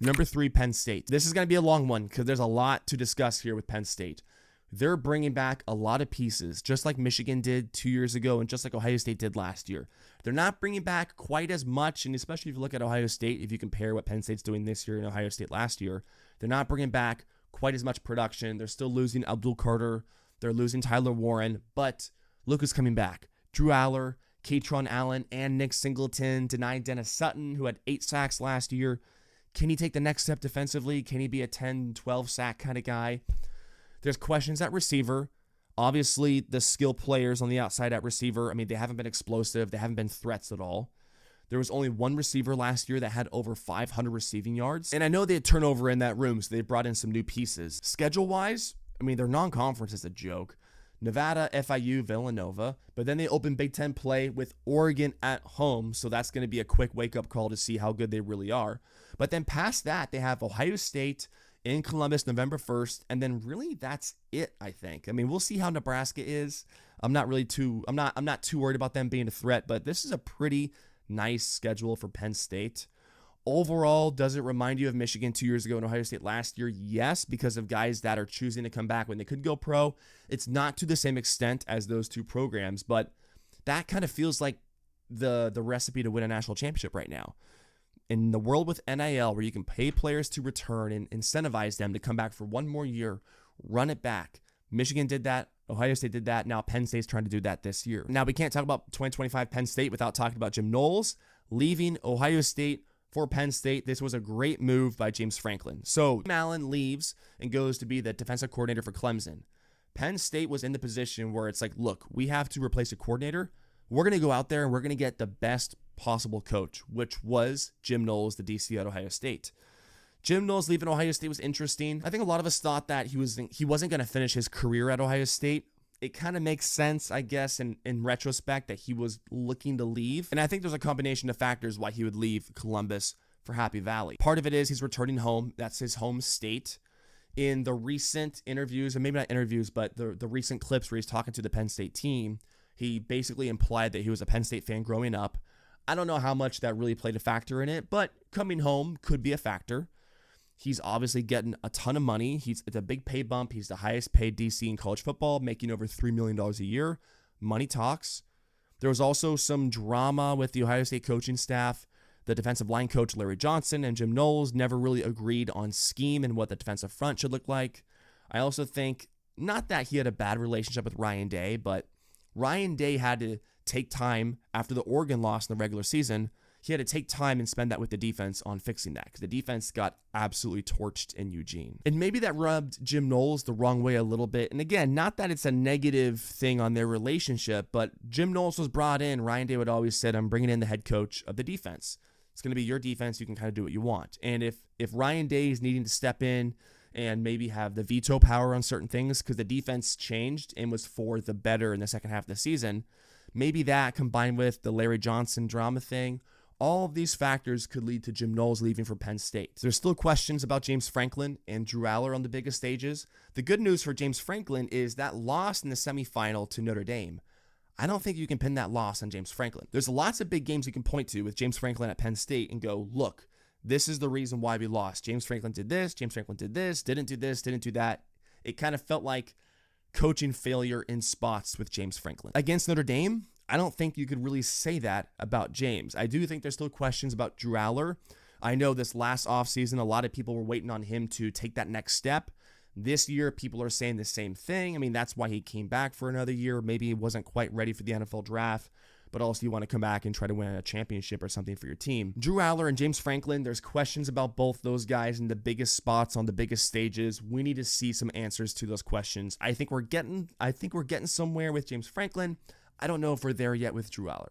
Number 3, Penn State. This is going to be a long one because there's a lot to discuss here with Penn State. They're bringing back a lot of pieces, just like Michigan did 2 years ago and just like Ohio State did last year. They're not bringing back quite as much, and especially if you look at Ohio State, if you compare what Penn State's doing this year and Ohio State last year, they're not bringing back quite as much production. They're still losing Abdul Carter. They're losing Tyler Warren, but look who's coming back. Drew Aller, Katron Allen, and Nick Singleton, denied Dennis Sutton, who had 8 sacks last year. Can he take the next step defensively? Can he be a 10, 12 sack kind of guy? There's questions at receiver. Obviously, the skill players on the outside at receiver, I mean, they haven't been explosive. They haven't been threats at all. There was only one receiver last year that had over 500 receiving yards. And I know they had turnover in that room, so they brought in some new pieces. Schedule-wise, I mean, their non-conference is a joke. Nevada, FIU, Villanova. But then they open Big Ten play with Oregon at home, so that's going to be a quick wake-up call to see how good they really are. But then past that, they have Ohio State in Columbus November 1st, and then really that's it, I think. I mean, we'll see how Nebraska is. I'm not too worried about them being a threat, but this is a pretty nice schedule for Penn State. Overall, does it remind you of Michigan 2 years ago and Ohio State last year? Yes, because of guys that are choosing to come back when they could go pro. It's not to the same extent as those two programs, but that kind of feels like the recipe to win a national championship right now. In the world with NIL, where you can pay players to return and incentivize them to come back for one more year, run it back. Michigan did that. Ohio State did that. Now Penn State's trying to do that this year. Now, we can't talk about 2025 Penn State without talking about Jim Knowles leaving Ohio State for Penn State. This was a great move by James Franklin. So Jim Allen leaves and goes to be the defensive coordinator for Clemson. Penn State was in the position where it's like, look, we have to replace a coordinator. We're going to go out there and we're going to get the best possible coach, which was Jim Knowles, the DC at Ohio State. Jim Knowles leaving Ohio State was interesting. I think a lot of us thought that he wasn't going to finish his career at Ohio State. It kind of makes sense, I guess, in retrospect, that he was looking to leave. And I think there's a combination of factors why he would leave Columbus for Happy Valley. Part of it is he's returning home. That's his home state. In the recent interviews, or maybe not interviews, but the recent clips where he's talking to the Penn State team, he basically implied that he was a Penn State fan growing up. I don't know how much that really played a factor in it, but coming home could be a factor. He's obviously getting a ton of money. It's a big pay bump. He's the highest paid DC in college football, making over $3 million a year. Money talks. There was also some drama with the Ohio State coaching staff. The defensive line coach, Larry Johnson, and Jim Knowles never really agreed on scheme and what the defensive front should look like. I also think, not that he had a bad relationship with Ryan Day, but Ryan Day had to take time after the Oregon loss in the regular season. He had to take time and spend that with the defense on fixing that because the defense got absolutely torched in Eugene. And maybe that rubbed Jim Knowles the wrong way a little bit. And again, not that it's a negative thing on their relationship, but Jim Knowles was brought in. Ryan Day would always said, I'm bringing in the head coach of the defense. It's going to be your defense. You can kind of do what you want. And if Ryan Day is needing to step in and maybe have the veto power on certain things because the defense changed and was for the better in the second half of the season, maybe that combined with the Larry Johnson drama thing, all of these factors could lead to Jim Knowles leaving for Penn State. There's still questions about James Franklin and Drew Aller on the biggest stages. The good news for James Franklin is that loss in the semifinal to Notre Dame. I don't think you can pin that loss on James Franklin. There's lots of big games you can point to with James Franklin at Penn State and go, look, this is the reason why we lost. James Franklin did this, James Franklin did this, didn't do this, didn't do that. It kind of felt like coaching failure in spots with James Franklin. Against Notre Dame, I don't think you could really say that about James. I do think there's still questions about Drew Aller. I know this last offseason, a lot of people were waiting on him to take that next step. This year, people are saying the same thing. I mean, that's why he came back for another year. Maybe he wasn't quite ready for the NFL draft, but also you want to come back and try to win a championship or something for your team. Drew Aller and James Franklin, there's questions about both those guys in the biggest spots on the biggest stages. We need to see some answers to those questions. I think we're getting somewhere with James Franklin. I don't know if we're there yet with Drew Aller.